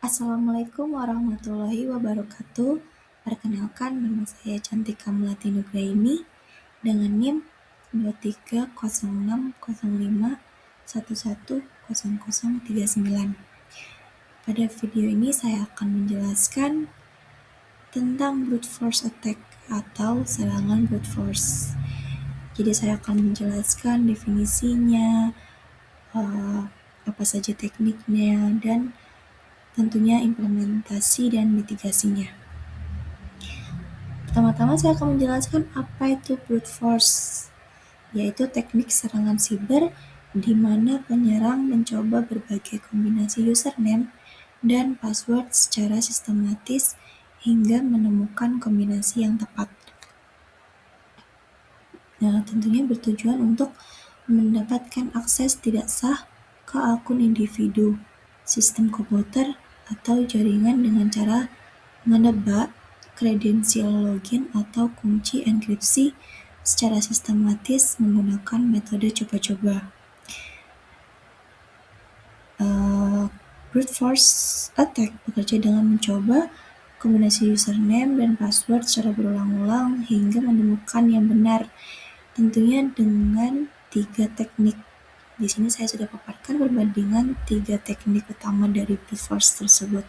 Assalamualaikum warahmatullahi wabarakatuh. Perkenalkan, nama saya Cantika Melati Nugraini dengan NIM 230605110039. Pada video ini saya akan menjelaskan tentang brute force attack atau serangan brute force. Jadi saya akan menjelaskan definisinya, apa saja tekniknya, dan tentunya implementasi dan mitigasinya. Pertama-tama saya akan menjelaskan apa itu brute force, yaitu teknik serangan siber di mana penyerang mencoba berbagai kombinasi username dan password secara sistematis hingga menemukan kombinasi yang tepat. Nah, tentunya bertujuan untuk mendapatkan akses tidak sah ke akun individu, sistem komputer, atau jaringan dengan cara menebak kredensial login atau kunci enkripsi secara sistematis menggunakan metode coba-coba. Brute force attack bekerja dengan mencoba kombinasi username dan password secara berulang-ulang hingga menemukan yang benar, tentunya dengan 3 teknik. Di sini saya sudah paparkan perbandingan 3 teknik utama dari brute force tersebut.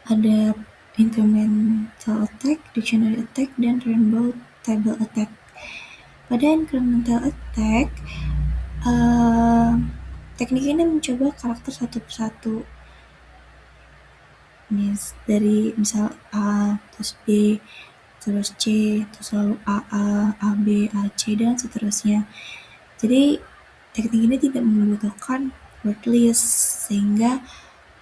Ada incremental attack, dictionary attack, dan rainbow table attack. Pada incremental attack, teknik ini mencoba karakter satu persatu. Dari misal A, terus B, terus C, terus lalu AA, AB, AC, dan seterusnya. Jadi teknik ini tidak membutuhkan word list, sehingga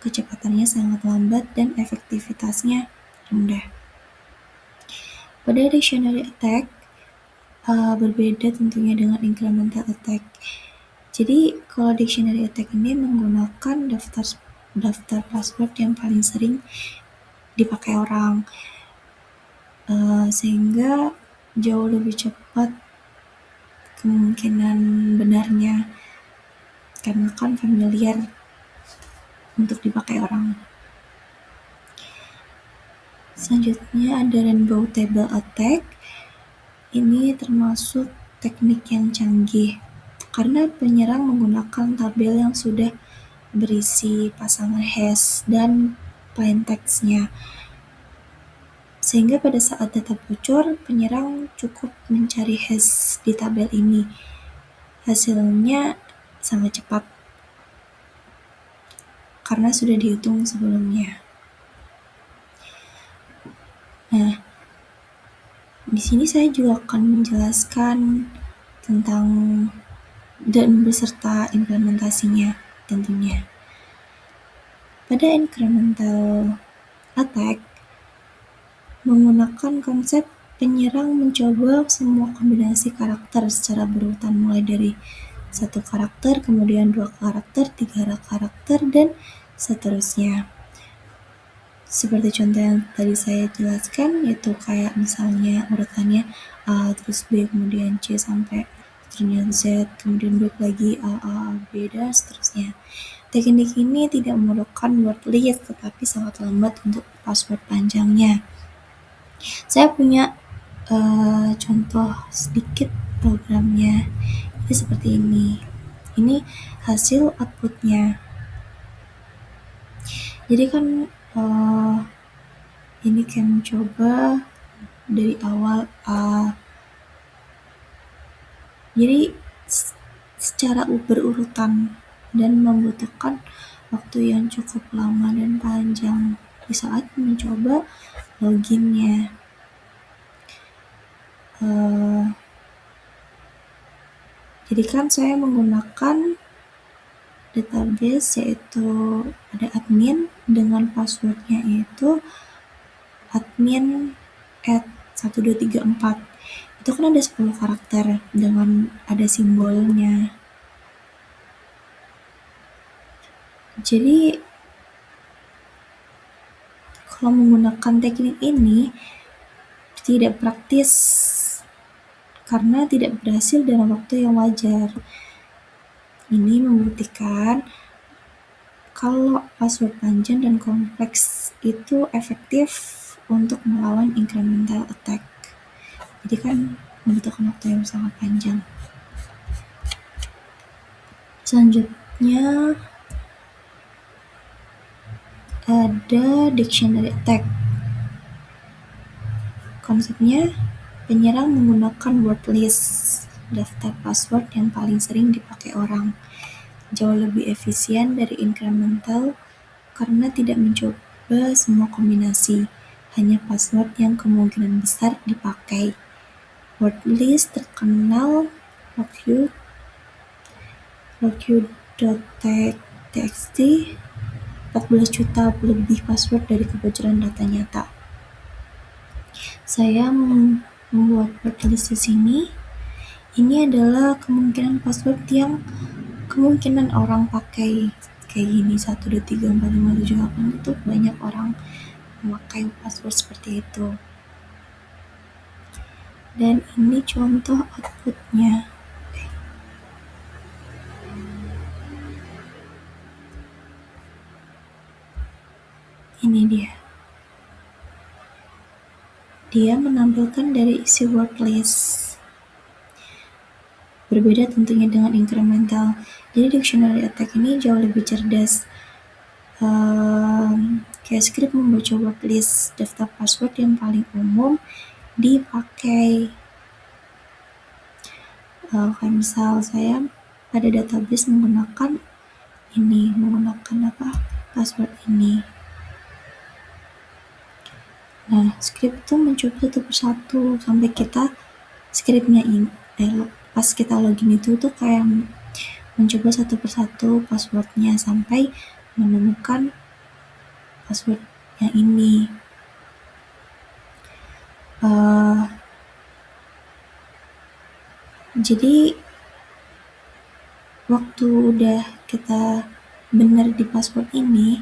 kecepatannya sangat lambat dan efektivitasnya rendah. Pada dictionary attack, berbeda tentunya dengan incremental attack. Jadi kalau dictionary attack ini menggunakan daftar password yang paling sering dipakai orang, sehingga jauh lebih cepat kemungkinan benarnya karena kan familiar untuk dipakai orang. Selanjutnya ada rainbow table attack. Ini termasuk teknik yang canggih karena penyerang menggunakan tabel yang sudah berisi pasangan hash dan plain text-nya, sehingga pada saat data bocor, penyerang cukup mencari hash di tabel ini. Hasilnya sangat cepat karena sudah dihitung sebelumnya. Nah, di sini saya juga akan menjelaskan tentang dan beserta implementasinya tentunya. Pada incremental attack, menggunakan konsep penyerang mencoba semua kombinasi karakter secara berurutan mulai dari 1 karakter, kemudian 2 karakter, 3 karakter, dan seterusnya. Seperti contoh yang tadi saya jelaskan, yaitu kayak misalnya urutannya A, terus B, kemudian C, sampai ternyata Z, kemudian balik lagi A, B, dan seterusnya. Teknik ini tidak memerlukan word list, tetapi sangat lambat untuk password panjangnya. Saya punya contoh sedikit programnya. Jadi seperti ini. Ini hasil outputnya. Jadi kan ini kan mencoba dari awal A. Jadi secara berurutan dan membutuhkan waktu yang cukup lama dan panjang di saat mencoba loginnya. Jadi kan saya menggunakan database, yaitu ada admin dengan passwordnya itu admin@1234. Itu kan ada 10 karakter dengan ada simbolnya. Jadi kalau menggunakan teknik ini tidak praktis karena tidak berhasil dalam waktu yang wajar. Ini membuktikan Kalau password panjang dan kompleks itu efektif untuk melawan incremental attack. Jadi kan membutuhkan waktu yang sangat panjang. Selanjutnya ada dictionary attack. Konsepnya, penyerang menggunakan word list, daftar password yang paling sering dipakai orang. Jauh lebih efisien dari incremental karena tidak mencoba semua kombinasi, hanya password yang kemungkinan besar dipakai. Word list terkenal Rockyou.txt 14 juta lebih password dari kebocoran data nyata. Saya membuat word list di sini. Ini adalah kemungkinan password yang kemungkinan orang pakai kayak gini 1, 2, 3, 4, 5, 7, 8 itu banyak orang memakai password seperti itu. Dan ini contoh outputnya. Ini dia menampilkan dari isi word list. Berbeda tentunya dengan incremental. Jadi dictionary attack ini jauh lebih cerdas. Kayak script membaca word list, daftar password yang paling umum dipakai. Kayak misal saya pada database menggunakan password ini. Nah, script itu mencoba satu persatu sampai kita scriptnya ini pas kita login itu tuh kayak mencoba satu persatu passwordnya sampai menemukan password yang ini. Jadi waktu udah kita benar di password ini,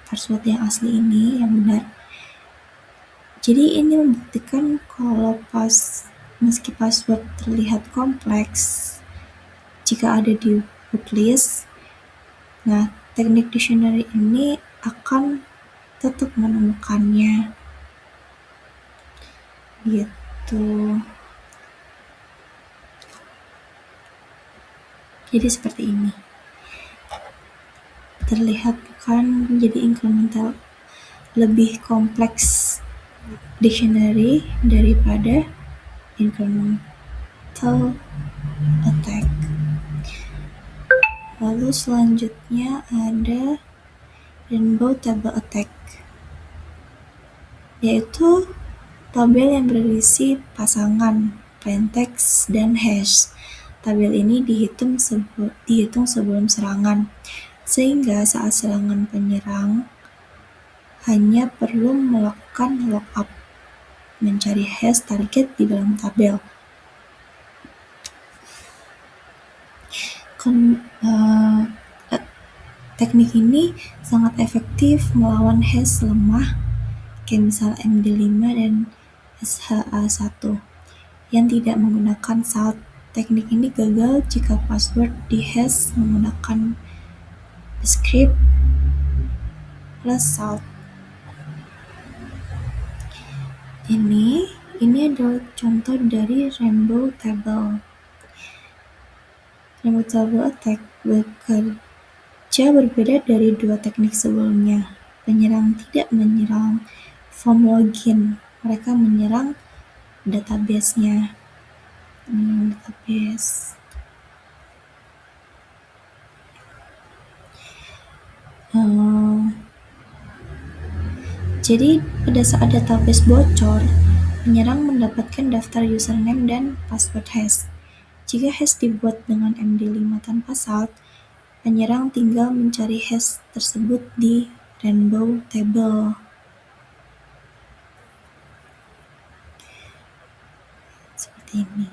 password yang asli ini yang benar. Jadi ini membuktikan kalau meski password terlihat kompleks, jika ada di word list, nah teknik dictionary ini akan tetap menemukannya. Gitu. Jadi seperti ini. Terlihat bukan menjadi incremental lebih kompleks dictionary daripada incremental attack. Lalu selanjutnya ada rainbow table attack, yaitu tabel yang berisi pasangan, plaintext, dan hash. Tabel ini dihitung sebelum serangan, sehingga saat serangan penyerang hanya perlu melakukan lookup, mencari hash target di dalam tabel. Teknik ini sangat efektif melawan hash lemah kayak misal MD5 dan SHA-1 yang tidak menggunakan salt. Teknik ini gagal jika password di hash menggunakan script plus salt. Ini adalah contoh dari rainbow table. Rainbow table attack bekerja berbeda dari dua teknik sebelumnya. Penyerang tidak menyerang form login, mereka menyerang database-nya. Database. Jadi pada saat database bocor, penyerang mendapatkan daftar username dan password hash. Jika hash dibuat dengan MD5 tanpa salt, penyerang tinggal mencari hash tersebut di rainbow table. Seperti ini.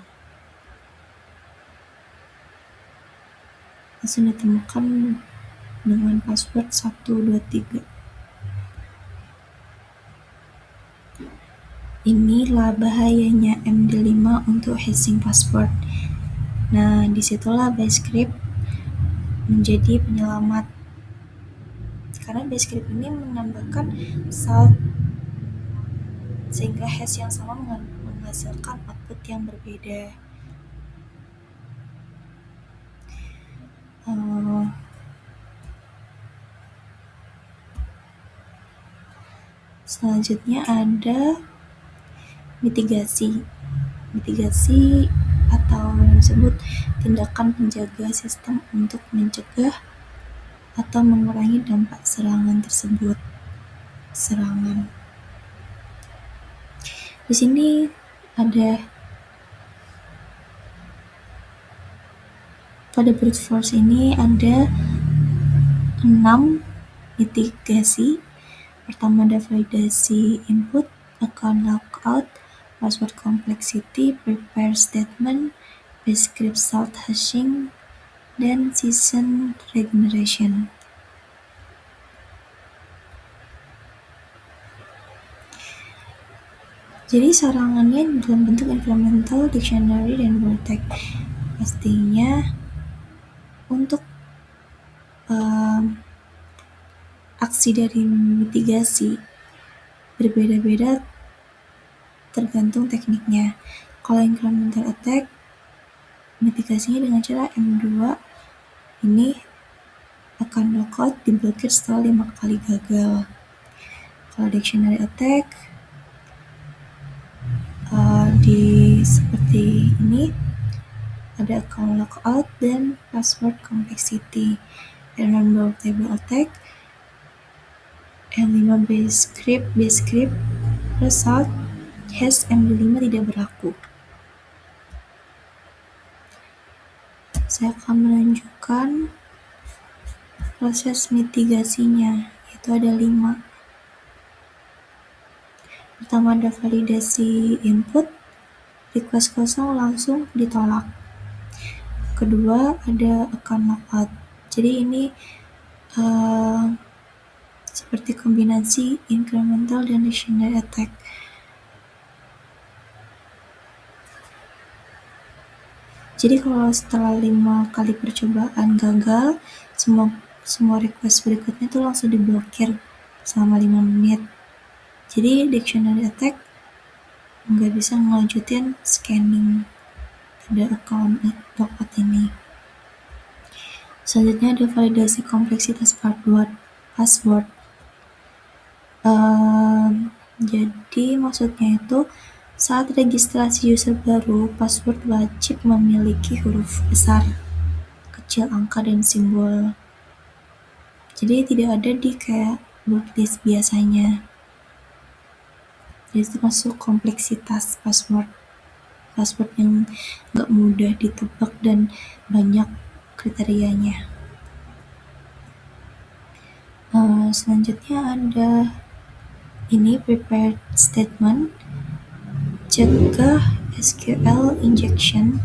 Langsung ditemukan dengan password 123. Inilah bahayanya MD5 untuk hashing password. Nah, disitulah Base Script menjadi penyelamat. karena BaseScript ini menambahkan salt sehingga hash yang sama menghasilkan output yang berbeda. Selanjutnya ada mitigasi. Mitigasi atau yang disebut tindakan penjaga sistem untuk mencegah atau mengurangi dampak serangan tersebut. Di sini ada pada brute force ini ada 6 mitigasi. Pertama ada validasi input, account lockout, password complexity, prepare statement, BaseScript salt hashing, dan season regeneration. Jadi serangannya dalam bentuk incremental, dictionary, dan vortex. Pastinya untuk aksi dari mitigasi berbeda-beda tergantung tekniknya. Kalau incremental attack, mitigasinya dengan cara M2 ini akan lockout diblokir setelah 5 kali gagal. Kalau dictionary attack seperti ini ada account lockout dan password complexity. Dan rainbow table attack M5 BaseScript result hash M5 tidak berlaku. Saya akan menunjukkan proses mitigasinya, yaitu ada 5. Pertama ada validasi input, request kosong langsung ditolak. Kedua ada account lockout. Jadi ini seperti kombinasi incremental dan dictionary attack. Jadi kalau setelah 5 kali percobaan gagal, semua request berikutnya itu langsung diblokir selama 5 menit. Jadi dictionary attack nggak bisa ngelanjutin scanning pada account lockout ini. Selanjutnya ada validasi kompleksitas password. Jadi maksudnya itu saat registrasi user baru, password wajib memiliki huruf besar, kecil, angka, dan simbol. Jadi tidak ada di kayak word list biasanya. Jadi itu masuk kompleksitas password yang nggak mudah ditebak dan banyak kriterianya. Selanjutnya ada ini prepared statement. Cegah SQL injection,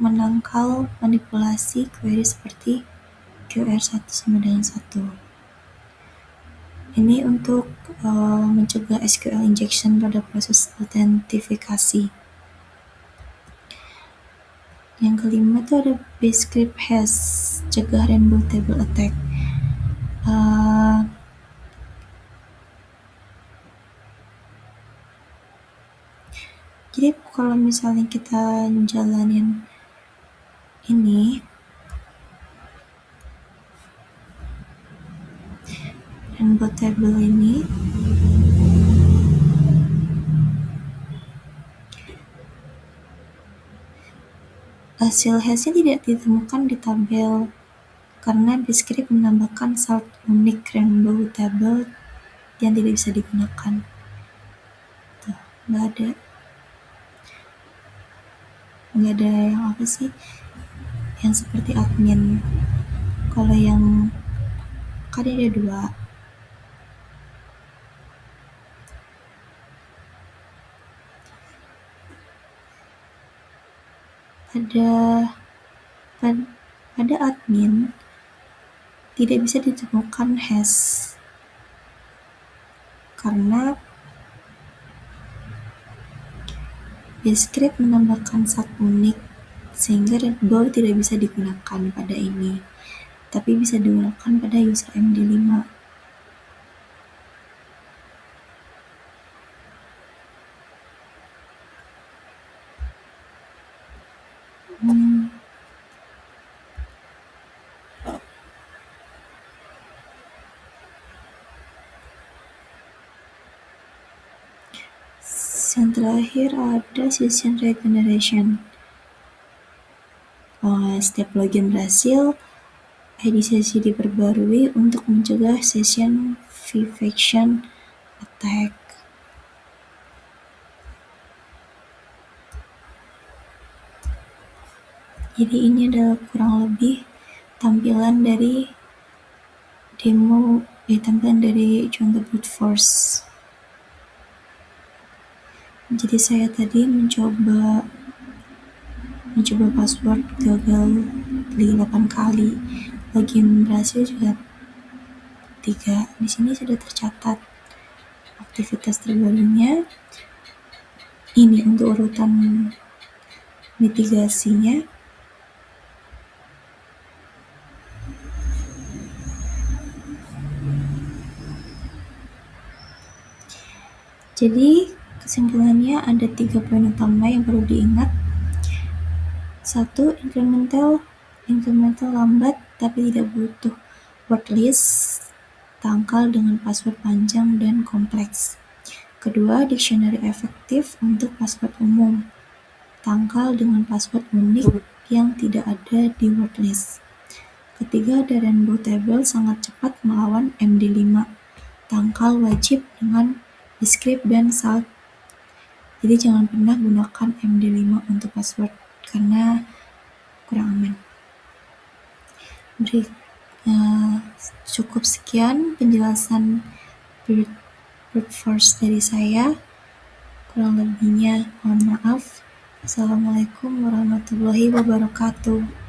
menangkal manipulasi query seperti QR1 sama dengan 1. Ini untuk mencegah SQL injection pada proses autentifikasi. Yang kelima itu ada BaseScript hash, cegah rainbow table attack. Jadi kalau misalnya kita jalanin ini rainbow table ini, hasil hashnya tidak ditemukan di tabel karena BaseScript menambahkan salt unik rainbow table yang tidak bisa digunakan. Tuh, nggak ada yang apa sih, yang seperti admin. Kalau yang kan ada 2. Pada admin tidak bisa ditemukan hash karena BaseScript menambahkan salt unik sehingga rainbow tidak bisa digunakan pada ini. tapi bisa digunakan pada user MD5. Yang terakhir ada session regeneration. Setiap login berhasil, ID sesi diperbarui untuk mencegah session violation attack. Jadi ini adalah kurang lebih tampilan dari tampilan dari contoh brute force. Jadi saya tadi mencoba password gagal 8 kali, login berhasil juga 3. Di sini sudah tercatat aktivitas terbarunya. Ini untuk urutan mitigasinya. Jadi kesimpulannya ada 3 poin utama yang perlu diingat. 1. Incremental lambat tapi tidak butuh word list, tangkal dengan password panjang dan kompleks. Kedua, dictionary efektif untuk password umum, tangkal dengan password unik yang tidak ada di word list. Ketiga, ada rainbow table sangat cepat melawan MD5, tangkal wajib dengan descript dan salt. Jadi jangan pernah gunakan MD5 untuk password karena kurang aman. Cukup sekian penjelasan brute force dari saya. Kurang lebihnya mohon maaf. Assalamualaikum warahmatullahi wabarakatuh.